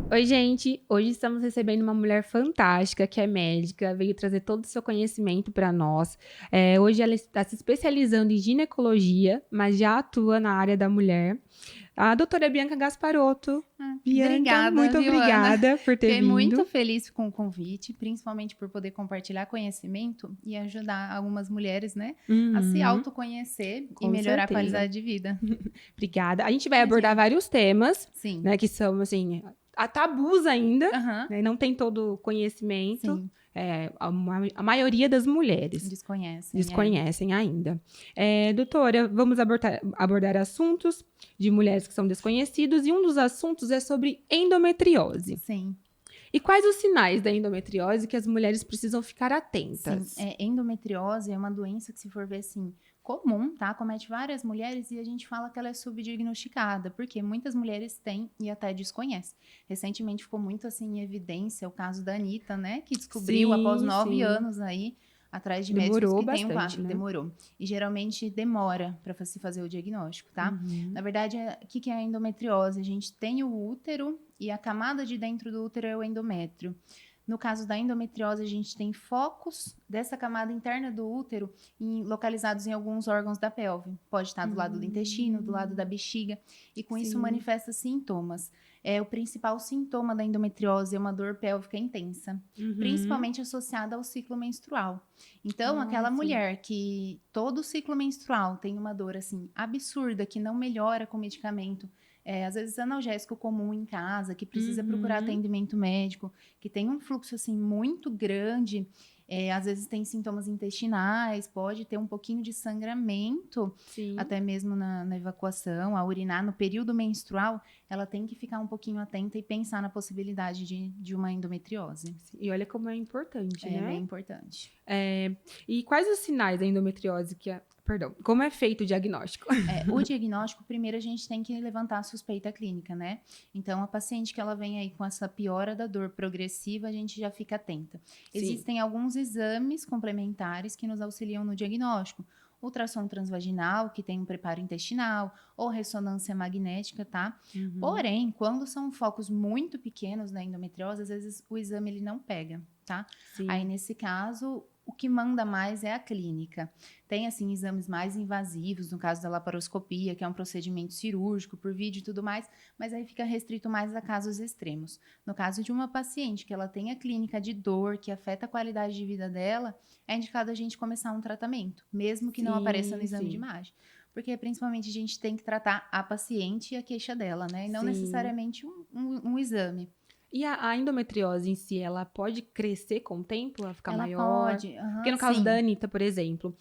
Oi, gente! Hoje estamos recebendo uma mulher fantástica, que é médica, veio trazer todo o seu conhecimento para nós. Hoje ela está se especializando em ginecologia, mas já atua na área da mulher. A doutora Bianca Gasparotto. Bianca, Obrigada, muito viu, Ana? obrigada por ter Fiquei muito vindo. feliz com o convite, principalmente por poder compartilhar conhecimento e ajudar algumas mulheres, né, a se Uhum, autoconhecer e com melhorar a certeza. qualidade de vida. Obrigada. A gente vai abordar Imagina. vários temas, Sim. né, que são, assim, tabus ainda, Aham. né, não tem todo o conhecimento. Sim. A maioria das mulheres Desconhecem, é. desconhecem ainda. Doutora, vamos abordar assuntos de mulheres que são desconhecidos e um dos assuntos é sobre endometriose. Sim. E quais os sinais da endometriose que as mulheres precisam ficar Sim, atentas? endometriose é uma doença que, se for ver assim, comum, tá? Comete várias mulheres e a gente fala que ela é subdiagnosticada, porque muitas mulheres têm e até desconhecem. Recentemente ficou muito assim em evidência o caso da Anitta, né? Que descobriu após Sim, 9 sim. anos aí, atrás de médicos Demorou que têm um bastante, quadro. né? Demorou. E geralmente demora para se fazer o diagnóstico, tá? Uhum. Na verdade, o que é a endometriose? A gente tem o útero e a camada de dentro do útero é o endométrio. No caso da endometriose, a gente tem focos dessa camada interna do útero localizados em alguns órgãos da pelve. Pode estar do lado do intestino, do lado da bexiga, e com isso Sim. manifesta sintomas. O principal sintoma da endometriose é uma dor pélvica intensa, Uhum. principalmente associada ao ciclo menstrual. Então, Ah, aquela sim. mulher que todo ciclo menstrual tem uma dor assim absurda, que não melhora com medicamento, às vezes analgésico comum em casa, que precisa procurar Uhum. atendimento médico, que tem um fluxo assim muito grande, às vezes tem sintomas intestinais, pode ter um pouquinho de sangramento, Sim. até mesmo na evacuação, a urinar no período menstrual, ela tem que ficar um pouquinho atenta e pensar na possibilidade de uma endometriose. E olha como é importante, É bem né? importante. E quais os sinais da endometriose Perdão, como é feito o diagnóstico? O diagnóstico, primeiro a gente tem que levantar a suspeita clínica, né? Então, a paciente que ela vem aí com essa piora da dor progressiva, a gente já fica atenta. Sim. Existem alguns exames complementares que nos auxiliam no diagnóstico. Ultrassom transvaginal, que tem um preparo intestinal, ou ressonância magnética, tá? Uhum. Porém, quando são focos muito pequenos na endometriose, às vezes o exame ele não pega, tá? Aí, Sim. nesse caso, o que manda mais é a clínica. Tem, assim, exames mais invasivos, no caso da laparoscopia, que é um procedimento cirúrgico por vídeo e tudo mais, mas aí fica restrito mais a casos extremos. No caso de uma paciente que ela tem a clínica de dor, que afeta a qualidade de vida dela, é indicado a gente começar um tratamento, mesmo que não apareça no Sim, exame de sim. imagem. Porque, principalmente, a gente tem que tratar a paciente e a queixa dela, né? E não Sim. necessariamente um exame. E a endometriose em si, ela pode crescer com o tempo, ela ficar Ela maior? pode, Porque no caso da sim, Anitta, por exemplo,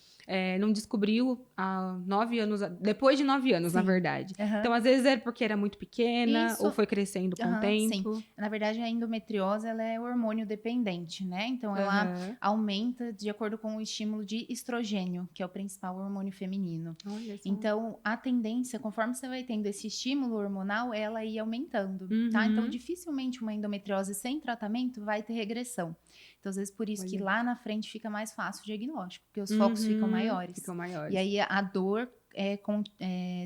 não descobriu há 9 anos, depois de 9 anos, na sim. verdade. Aham. Então, às vezes é porque era muito pequena ou Isso. foi crescendo com o Aham, sim. tempo. Na verdade, a endometriose ela é hormônio dependente, né? Então, ela Aham. aumenta de acordo com o estímulo de estrogênio, que é o principal hormônio feminino. Olha só. Então, a tendência, conforme você vai tendo esse estímulo hormonal, ela ir aumentando, tá? Então, Uhum. dificilmente uma endometriose sem tratamento vai ter regressão. Então, às vezes, por isso que Olha. lá na frente fica mais fácil o diagnóstico, porque os focos ficam Uhum. maiores. Ficam E maiores. aí, a dor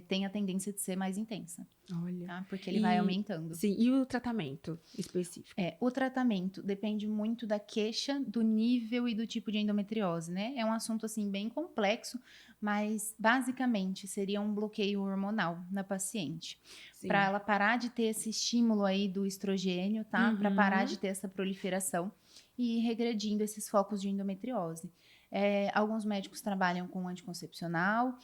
tem a tendência de ser mais intensa, Olha. tá? Porque ele vai E, aumentando. sim, e o tratamento específico? O tratamento depende muito da queixa, do nível e do tipo de endometriose, né? É um assunto, assim, bem complexo, mas basicamente seria um bloqueio hormonal na paciente. Para Sim. ela parar de ter esse estímulo aí do estrogênio, tá? Para parar Uhum. de ter essa proliferação e ir regredindo esses focos de endometriose. Alguns médicos trabalham com anticoncepcional.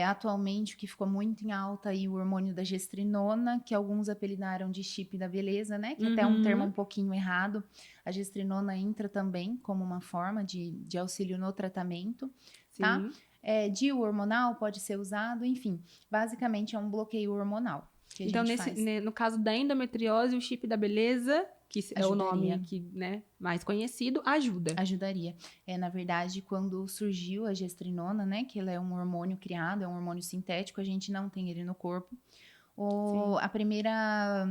Atualmente, o que ficou muito em alta aí, o hormônio da gestrinona, que alguns apelidaram de chip da beleza, né? Que até é um termo Uhum. um pouquinho errado. A gestrinona entra também como uma forma de auxílio no tratamento, tá? Sim. DIU hormonal pode ser usado, enfim. Basicamente, é um bloqueio hormonal que a Então, gente faz. no caso da endometriose, o chip da beleza, que é o nome Ajudaria. que, né, mais conhecido, ajuda. Ajudaria. Na verdade, quando surgiu a gestrinona, né, que ele é um hormônio criado, é um hormônio sintético, a gente não tem ele no corpo. Sim. A primeira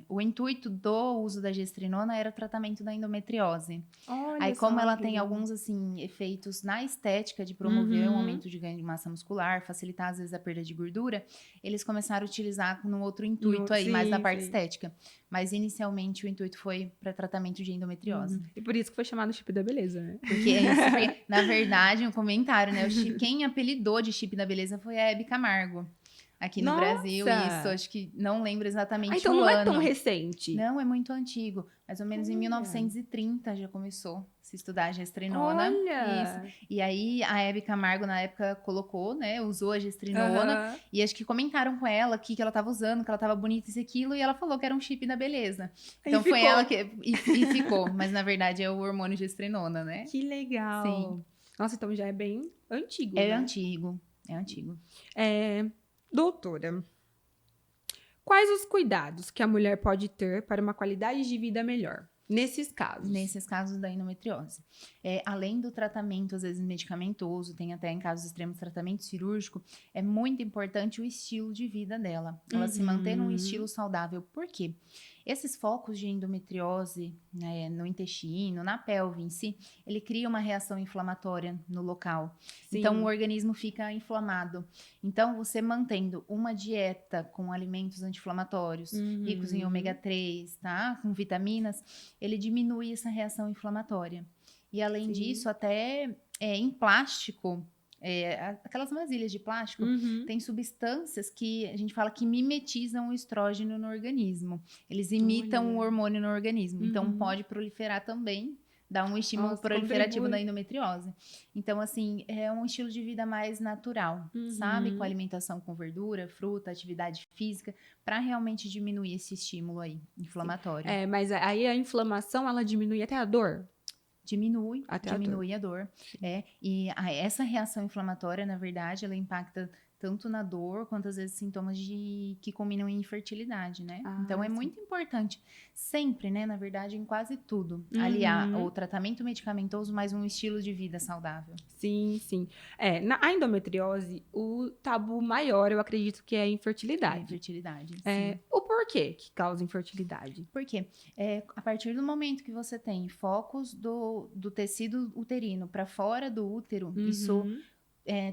o intuito do uso da gestrinona era o tratamento da endometriose. Olha Aí, só, como ela que tem legal. alguns, assim, efeitos na estética de promover um Uhum. aumento de ganho de massa muscular, facilitar, às vezes, a perda de gordura, eles começaram a utilizar num outro intuito aí, mais na Sim, parte sim. estética. Mas, inicialmente, o intuito foi para tratamento de endometriose. E por isso que foi chamado chip da beleza, né? Porque é isso, porque, na verdade, um comentário, né? Quem apelidou de chip da beleza foi a Hebe Camargo. Aqui no Brasil, isso, Nossa! acho que não lembro Ah, exatamente então o não é tão ano. recente. Não, é muito antigo. Mais ou menos em Olha. 1930 já começou a se estudar a gestrinona. Isso. Olha! E aí a Hebe Camargo, na época, colocou, né? Usou a gestrinona. Aham. E acho que comentaram com ela que ela estava usando, que ela estava bonita, isso e aquilo. E ela falou que era um chip da beleza. Aí Então foi ficou. ela que. E ficou. Mas na verdade é o hormônio gestrinona, né? Que Sim. legal. Nossa, então já é bem antigo, É né? antigo. É antigo. Doutora, quais os cuidados que a mulher pode ter para uma qualidade de vida melhor? Nesses casos. Nesses casos da endometriose. Além do tratamento, às vezes medicamentoso, tem até em casos extremos tratamento cirúrgico, é muito importante o estilo de vida dela. Ela se manter num estilo saudável. Por quê? Esses focos de endometriose, né, no intestino, na pelve em si, ele cria uma reação inflamatória no local. Sim. Então, o organismo fica inflamado. Então, você mantendo uma dieta com alimentos anti-inflamatórios, ricos em ômega 3, tá? Com vitaminas, ele diminui essa reação inflamatória. E, além Sim. disso, até em plástico, aquelas vasilhas de plástico, tem substâncias que a gente fala que mimetizam o estrógeno no organismo. Eles imitam o Olha. hormônio no organismo. Então, pode proliferar também, dar um estímulo Nossa, proliferativo contribui. da endometriose. Então, assim, é um estilo de vida mais natural, sabe? Com alimentação com verdura, fruta, atividade física, para realmente diminuir esse estímulo aí, inflamatório. Mas aí a inflamação, ela diminui até a dor? Diminui Até a dor. E essa reação inflamatória, na verdade, ela impacta tanto na dor quanto às vezes sintomas que culminam em infertilidade, né? Então é sim. muito importante, sempre, né? Na verdade, em quase tudo, aliar o tratamento medicamentoso mais um estilo de vida saudável. Sim, sim. A endometriose, o tabu maior, eu acredito que é a infertilidade. Infertilidade, sim. O porquê que causa infertilidade? Porque a partir do momento que você tem focos do tecido uterino para fora do útero, isso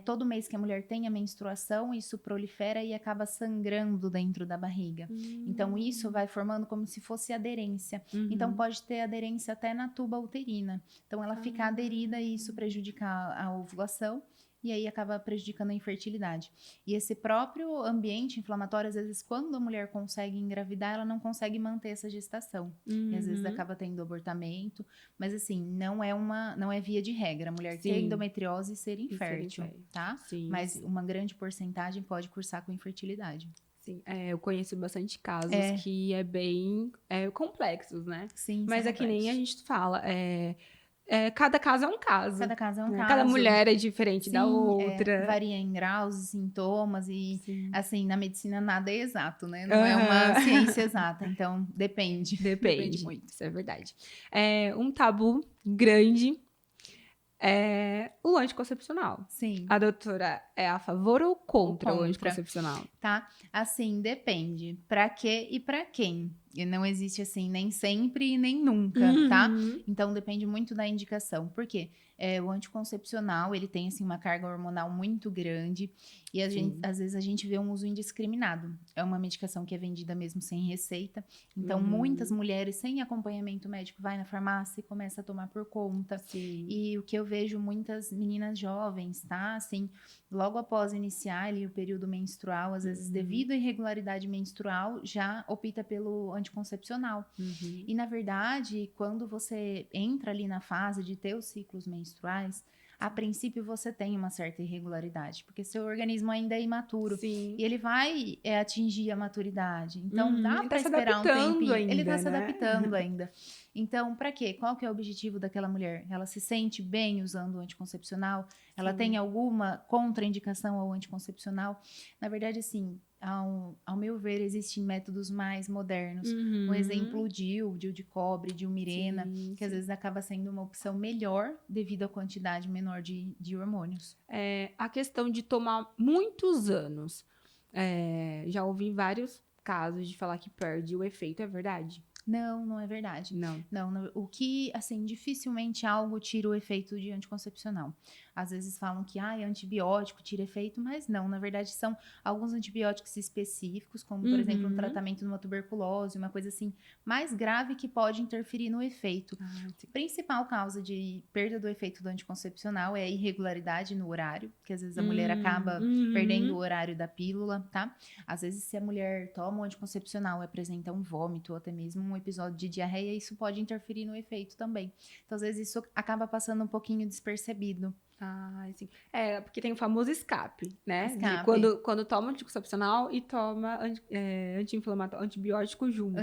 todo mês que a mulher tem a menstruação, isso prolifera e acaba sangrando dentro da barriga. Então, isso vai formando como se fosse aderência. Então, pode ter aderência até na tuba uterina. Então, ela fica aderida e isso prejudica a ovulação. E aí acaba prejudicando a infertilidade. E esse próprio ambiente inflamatório, às vezes, quando a mulher consegue engravidar, ela não consegue manter essa gestação. E às vezes acaba tendo abortamento. Mas assim, não é via de regra. A mulher ter endometriose e ser infértil, tá? Sim, mas uma grande porcentagem pode cursar com infertilidade. Sim, eu conheço bastante casos que é bem complexos, né? Sim, mas são é que nem a complexos. gente fala, cada caso é um caso. Cada caso é um né? caso. Cada mulher é diferente da Sim, outra. varia em graus e sintomas e, Sim. assim, na medicina nada é exato, né? Não é uma ciência exata, então depende. Depende muito. Isso é verdade. Um tabu grande é o anticoncepcional. Sim. A doutora é a favor ou contra o contra. anticoncepcional? Tá? Assim, depende. Pra quê e pra quem? E não existe assim, nem sempre e nem nunca, tá? Então, depende muito da indicação. Por quê? O anticoncepcional, ele tem, assim, uma carga hormonal muito grande e às vezes a gente vê um uso indiscriminado. É uma medicação que é vendida mesmo sem receita. Então, muitas mulheres sem acompanhamento médico vai na farmácia e começa a tomar por conta. Sim. E o que eu vejo muitas meninas jovens, tá? Assim, logo após iniciar ali o período menstrual, às vezes devido à irregularidade menstrual, já opta pelo anticoncepcional. E, na verdade, quando você entra ali na fase de ter os ciclos menstruais, a princípio você tem uma certa irregularidade, porque seu organismo ainda é imaturo. Sim. E ele vai atingir a maturidade. Então, dá Ele para tá se esperar um adaptando tempinho. ainda, Ele tá se né? adaptando ainda. Então, para quê? Qual que é o objetivo daquela mulher? Ela se sente bem usando o anticoncepcional? Ela tem alguma contraindicação ao anticoncepcional? Na verdade, assim, ao meu ver, existem métodos mais modernos. Um exemplo, o DIU de cobre, DIU Mirena, que às vezes acaba sendo uma opção melhor devido à quantidade menor de hormônios. A questão de tomar muitos anos. Já ouvi vários casos de falar que perde o efeito, é verdade? Não, não é verdade. Não. Não, o que, assim, dificilmente algo tira o efeito de anticoncepcional. Às vezes falam que, antibiótico tira efeito, mas não, na verdade são alguns antibióticos específicos, como, por exemplo, um tratamento de uma tuberculose, uma coisa assim, mais grave que pode interferir no efeito. Principal causa de perda do efeito do anticoncepcional é a irregularidade no horário, que às vezes a mulher acaba perdendo o horário da pílula, tá? Às vezes, se a mulher toma um anticoncepcional e apresenta um vômito ou até mesmo um episódio de diarreia, isso pode interferir no efeito também. Então, às vezes, isso acaba passando um pouquinho despercebido. Sim. Porque tem o famoso escape, né? Escape. De quando toma anticoncepcional e toma anti-inflamatório, antibiótico junto.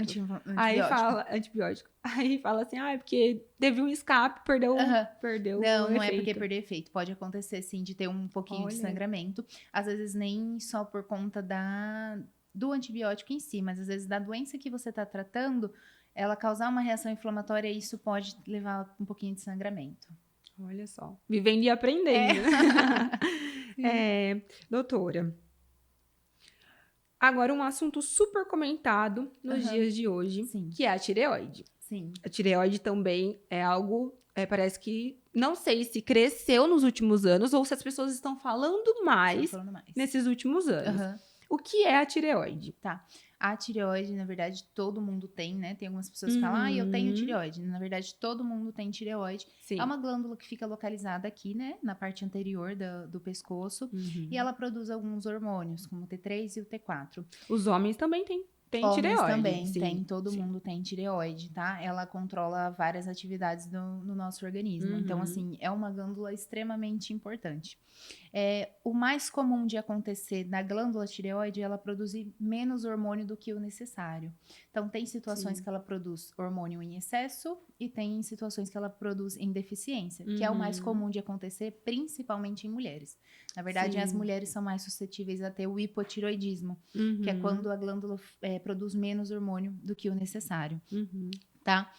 Aí fala, antibiótico. Aí fala assim, porque teve um escape, perdeu o Não efeito. É porque perdeu efeito. Pode acontecer, sim, de ter um pouquinho de sangramento. Às vezes, nem só por conta do antibiótico em si, mas às vezes da doença que você está tratando, ela causar uma reação inflamatória, e isso pode levar um pouquinho de sangramento. Olha só, vivendo e aprendendo. Doutora, agora um assunto super comentado nos dias de hoje, que é a tireoide. Sim. A tireoide também é algo, parece que, não sei se cresceu nos últimos anos ou se as pessoas estão falando mais nesses últimos anos. O que é a tireoide? Tá. A tireoide, na verdade, todo mundo tem, né? Tem algumas pessoas que falam, eu tenho tireoide. Na verdade, todo mundo tem tireoide. Sim. É uma glândula que fica localizada aqui, né? Na parte anterior do pescoço. E ela produz alguns hormônios, como o T3 e o T4. Os homens também têm. Tem Homens tireoide. Também, tem, todo mundo tem tireoide, tá? Ela controla várias atividades no nosso organismo. Então, assim, é uma glândula extremamente importante. O mais comum de acontecer na glândula tireoide é ela produzir menos hormônio do que o necessário. Então, tem situações que ela produz hormônio em excesso e tem situações que ela produz em deficiência, que é o mais comum de acontecer, principalmente em mulheres. Na verdade, as mulheres são mais suscetíveis a ter o hipotireoidismo, que é quando a glândula produz menos hormônio do que o necessário, tá?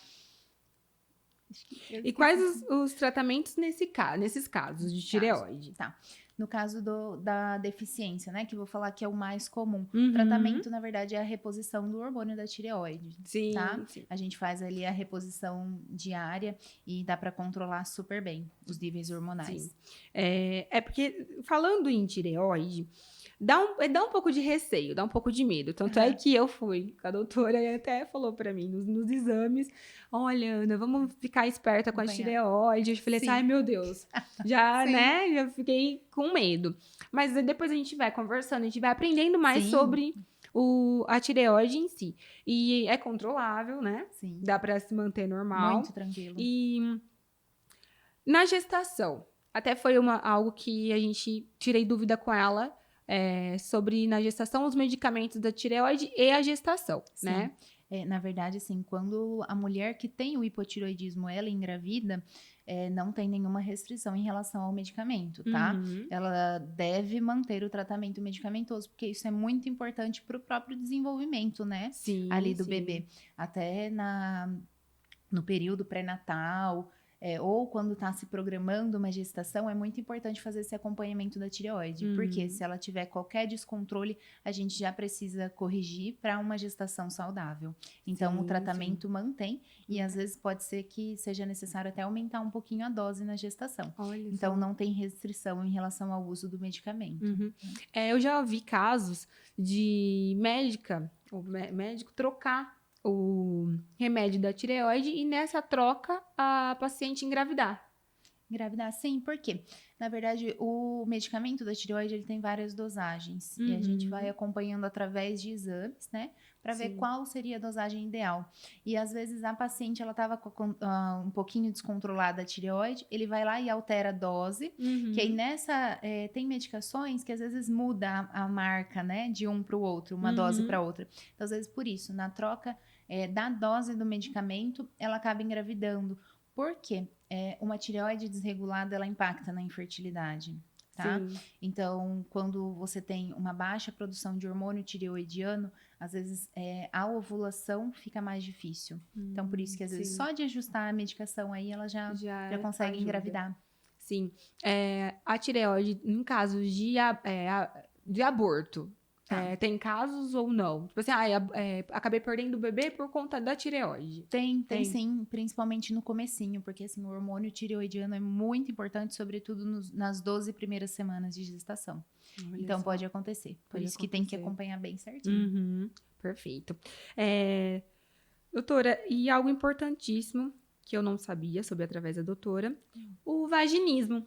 E quais os tratamentos nesses casos de tireoide? Tá. No caso da deficiência, né? Que eu vou falar que é o mais comum. O tratamento, na verdade, é a reposição do hormônio da tireoide. Sim, tá? Sim. A gente faz ali a reposição diária e dá para controlar super bem os níveis hormonais. Sim. Porque, falando em tireoide, dá um pouco de receio, dá um pouco de medo. Tanto é que eu fui com a doutora e até falou pra mim nos exames, olha, Ana, vamos ficar esperta com a tireoide. Eu falei assim, ai meu Deus, já, né, já fiquei com medo. Mas depois a gente vai conversando, a gente vai aprendendo mais sobre a tireoide em si. E é controlável, né? Sim. Dá pra se manter normal. Muito tranquilo. E na gestação, até foi algo que a gente tirei dúvida com ela, sobre na gestação os medicamentos da tireoide e a gestação, né? Na verdade, assim, quando a mulher que tem o hipotireoidismo, ela engravida, não tem nenhuma restrição em relação ao medicamento, tá? Ela deve manter o tratamento medicamentoso, porque isso é muito importante para o próprio desenvolvimento, né? Sim, ali do bebê. Até no período pré-natal, ou quando está se programando uma gestação, é muito importante fazer esse acompanhamento da tireoide, porque se ela tiver qualquer descontrole, a gente já precisa corrigir para uma gestação saudável. Então, o tratamento mantém e às vezes pode ser que seja necessário até aumentar um pouquinho a dose na gestação. Então, não tem restrição em relação ao uso do medicamento. Eu já vi casos de o médico trocar o remédio da tireoide e nessa troca a paciente engravidar. Engravidar, sim, por quê? Na verdade, o medicamento da tireoide, ele tem várias dosagens. E a gente vai acompanhando através de exames, né? Para ver qual seria a dosagem ideal. E às vezes a paciente, ela estava um pouquinho descontrolada a tireoide, ele vai lá e altera a dose. Que aí tem medicações que às vezes muda a marca, né? De um para o outro, uma dose para outra. Então, às vezes, por isso, na troca da dose do medicamento, ela acaba engravidando. Por quê? Uma tireoide desregulada, ela impacta na infertilidade, tá? Então, quando você tem uma baixa produção de hormônio tireoidiano, às vezes a ovulação fica mais difícil. Então, por isso que às vezes só de ajustar a medicação aí, ela já consegue engravidar. Sim. A tireoide, em casos de aborto, Tá. Tem casos ou não? Tipo assim, acabei perdendo o bebê por conta da tireoide. Tem Tem. sim, principalmente no comecinho, porque assim, o hormônio tireoidiano é muito importante, sobretudo nas 12 primeiras semanas de gestação. Olha Então, só. pode acontecer. Por Pode isso que tem que acontecer. acompanhar bem certinho. Uhum, perfeito. Doutora, e algo importantíssimo que eu não sabia sobre através da doutora, o vaginismo,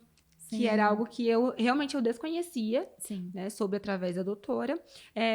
que era algo que eu realmente desconhecia, Sim. né, sobre através da doutora.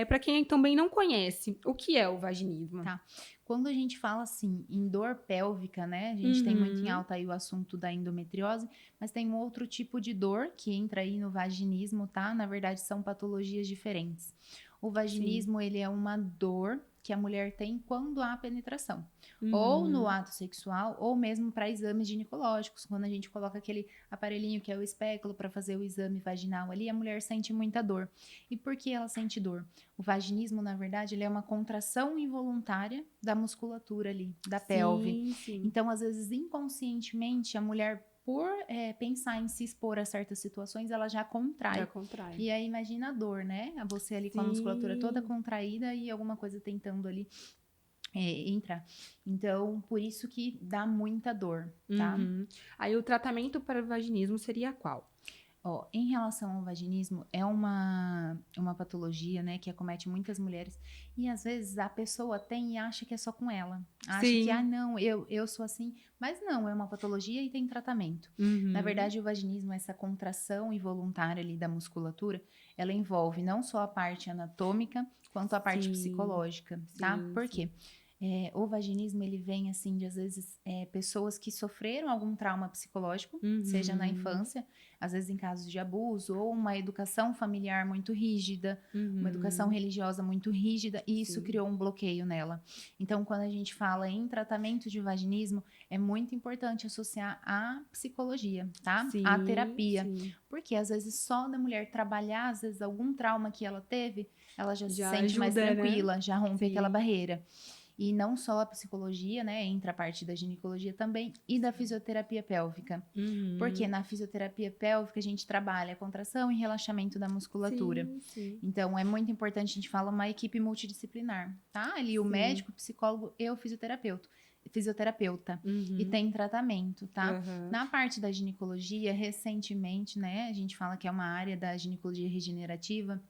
Para quem também não conhece, o que é o vaginismo? Tá. Quando a gente fala assim em dor pélvica, né? A gente tem muito em alta aí o assunto da endometriose, mas tem um outro tipo de dor que entra aí no vaginismo, tá? Na verdade, são patologias diferentes. O vaginismo, ele é uma dor que a mulher tem quando há penetração. Ou no ato sexual, ou mesmo para exames ginecológicos. Quando a gente coloca aquele aparelhinho que é o espéculo para fazer o exame vaginal ali, a mulher sente muita dor. E por que ela sente dor? O vaginismo, na verdade, ele é uma contração involuntária da musculatura ali, da pelve. Sim. Então, às vezes, inconscientemente, a mulher, por pensar em se expor a certas situações, ela já contrai. E aí, imagina a dor, né? Você ali com a musculatura toda contraída e alguma coisa tentando ali entrar. Então, por isso que dá muita dor, tá? Aí, o tratamento para o vaginismo seria qual? Em relação ao vaginismo, é uma patologia, né, que acomete muitas mulheres. E às vezes a pessoa tem e acha que é só com ela. Acha que, não, eu sou assim. Mas não, é uma patologia e tem tratamento. Na verdade, o vaginismo, essa contração involuntária ali da musculatura, ela envolve não só a parte anatômica, quanto a parte psicológica, tá? Por quê? O vaginismo, ele vem, assim, de, às vezes, pessoas que sofreram algum trauma psicológico, seja na infância, às vezes em casos de abuso, ou uma educação familiar muito rígida, uma educação religiosa muito rígida, e isso criou um bloqueio nela. Então, quando a gente fala em tratamento de vaginismo, é muito importante associar a psicologia, tá? A terapia. Porque, às vezes, só da mulher trabalhar, às vezes, algum trauma que ela teve, ela já se sente mais tranquila, né? Já rompe aquela barreira. E não só a psicologia, né? Entra a parte da ginecologia também e da fisioterapia pélvica. Porque na fisioterapia pélvica a gente trabalha a contração e relaxamento da musculatura. Então, é muito importante, a gente fala uma equipe multidisciplinar, tá? Ali o médico, o psicólogo e o fisioterapeuta. E tem tratamento, tá? Na parte da ginecologia, recentemente, né? A gente fala que é uma área da ginecologia regenerativa,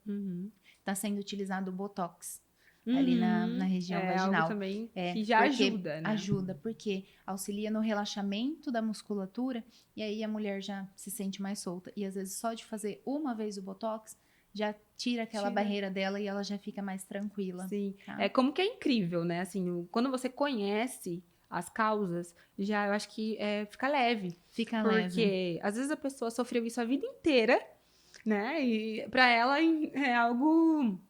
tá sendo utilizado o Botox. Ali na região vaginal. Algo também que já ajuda, né? Ajuda, porque auxilia no relaxamento da musculatura e aí a mulher já se sente mais solta. E às vezes só de fazer uma vez o Botox já tira aquela barreira dela e ela já fica mais tranquila. Sim, tá? como que é incrível, né? Assim, quando você conhece as causas, já eu acho que fica leve. Fica leve. Porque às vezes a pessoa sofreu isso a vida inteira, né? E pra ela é algo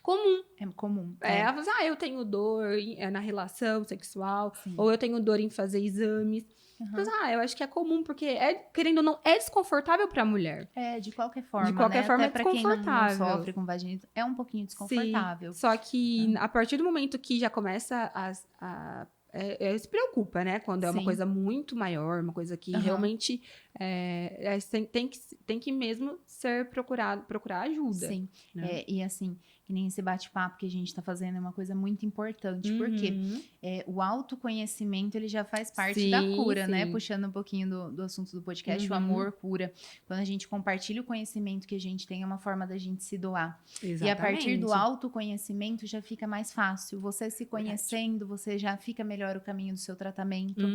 comum. É comum. Ela fala assim, eu tenho dor na relação sexual, ou eu tenho dor em fazer exames. Mas, eu acho que é comum, porque, querendo ou não, é desconfortável pra mulher. De qualquer forma, de qualquer forma, até é pra quem não desconfortável. sofre com vaginismo, é um pouquinho desconfortável. Sim, só que a partir do momento que já começa se preocupa, né? Quando é uma coisa muito maior, uma coisa que realmente tem que mesmo procurar ajuda. Sim, né? E assim, que nem esse bate-papo que a gente está fazendo é uma coisa muito importante, porque o autoconhecimento, ele já faz parte da cura, né? Puxando um pouquinho do assunto do podcast, o amor cura. Quando a gente compartilha o conhecimento que a gente tem, é uma forma da gente se doar. Exatamente. E a partir do autoconhecimento já fica mais fácil. Você se conhecendo, você já fica melhor o caminho do seu tratamento,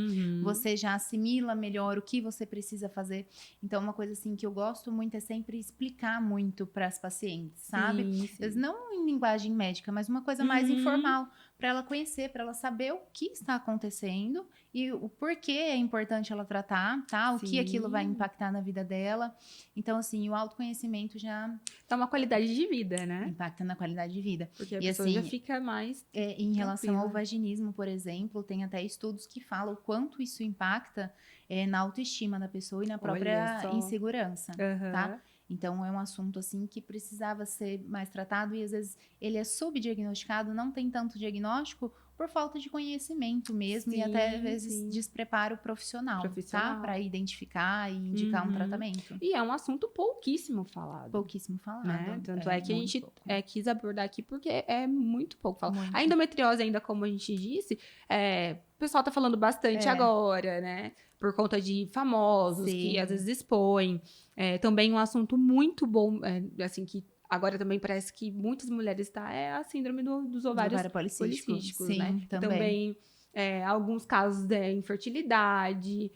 você já assimila melhor o que você precisa fazer. Então, uma coisa assim que eu gosto muito é sempre explicar muito para as pacientes, sabe? Não em linguagem médica, mas uma coisa mais informal, para ela conhecer, para ela saber o que está acontecendo e o porquê é importante ela tratar, tá? O que aquilo vai impactar na vida dela. Então, assim, o autoconhecimento já... Dá uma qualidade de vida, né? Impacta na qualidade de vida. Porque a pessoa já fica mais em relação ao vaginismo, por exemplo, tem até estudos que falam o quanto isso impacta na autoestima da pessoa e na própria insegurança, tá? Então, é um assunto, assim, que precisava ser mais tratado e, às vezes, ele é subdiagnosticado, não tem tanto diagnóstico por falta de conhecimento mesmo e Sim, até às vezes sim. despreparo profissional, tá? Para identificar e indicar um tratamento. E é um assunto pouquíssimo falado. Pouquíssimo falado. Né? Tanto é que a muito gente pouco. quis abordar aqui porque é muito pouco falado. Muito. A endometriose ainda, como a gente disse, o pessoal tá falando bastante agora, né? Por conta de famosos que às vezes expõem. Também um assunto muito bom, assim, que agora também parece que muitas mulheres é a síndrome dos ovários policísticos, Sim, né? também. Alguns casos de infertilidade,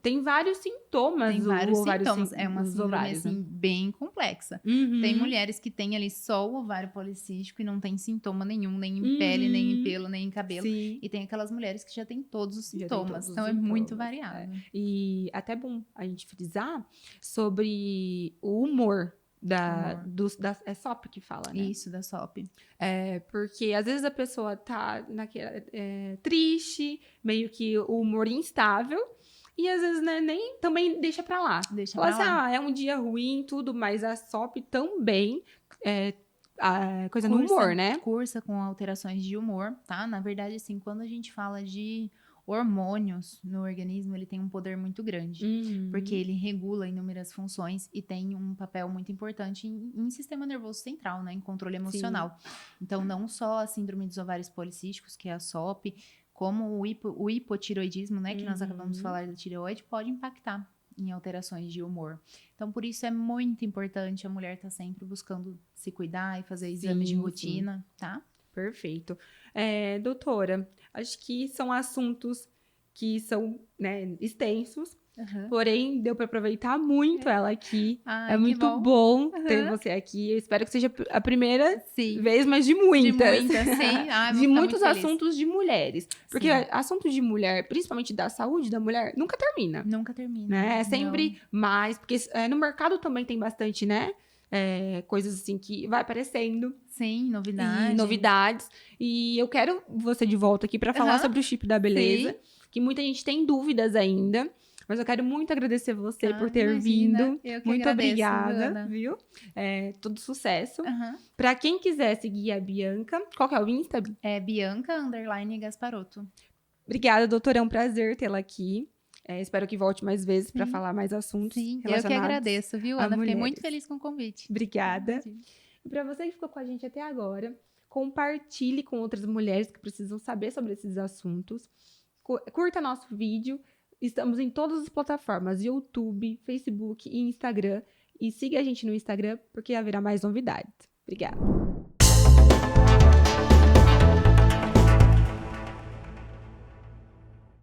tem vários sintomas. Tem vários sintomas. É uma síndrome, assim, bem complexa. Tem mulheres que têm ali só o ovário policístico e não tem sintoma nenhum, nem em pele, nem em pelo, nem em cabelo. Sim. E tem aquelas mulheres que já têm todos os sintomas. Então é muito variado. E até bom a gente frisar sobre o humor. É SOP que fala, né? Isso, da SOP. Porque às vezes a pessoa tá triste, meio que o humor instável, e às vezes, né, nem também deixa pra lá. Fala assim, é um dia ruim, tudo, mas a SOP também coisa no humor, né? Cursa com alterações de humor, tá? Na verdade, assim, quando a gente fala de hormônios no organismo, ele tem um poder muito grande, porque ele regula inúmeras funções e tem um papel muito importante em sistema nervoso central, né, em controle emocional. Sim. Então, não só a síndrome dos ovários policísticos, que é a SOP, como o hipotiroidismo, né, que nós acabamos de falar da tireoide, pode impactar em alterações de humor. Então, por isso é muito importante a mulher estar sempre buscando se cuidar e fazer exames de rotina, tá? Perfeito. Doutora, acho que são assuntos que são, né, extensos, porém deu para aproveitar muito ela aqui. Ai, é muito bom ter você aqui. Eu espero que seja a primeira vez, mas de muitas. De muitas, sim. Ai, de muitos assuntos de mulheres. Porque assunto de mulher, principalmente da saúde da mulher, nunca termina. Nunca termina. Né? É sempre mais, porque no mercado também tem bastante, né? Coisas assim que vai aparecendo. Sim, novidades. E eu quero você de volta aqui para falar sobre o chip da beleza, que muita gente tem dúvidas ainda. Mas eu quero muito agradecer você por ter vindo. Eu que muito agradeço, obrigada, Ana. Viu? Todo sucesso. Para quem quiser seguir a Bianca, qual que é o Insta? É Bianca_Gasparotto. Obrigada, doutora. É um prazer tê-la aqui. Espero que volte mais vezes para falar mais assuntos relacionados. Eu que agradeço, viu, Ana? Fiquei muito feliz com o convite. Obrigada. E para você que ficou com a gente até agora, compartilhe com outras mulheres que precisam saber sobre esses assuntos. Curta nosso vídeo. Estamos em todas as plataformas, YouTube, Facebook e Instagram. E siga a gente no Instagram, porque haverá mais novidades. Obrigada.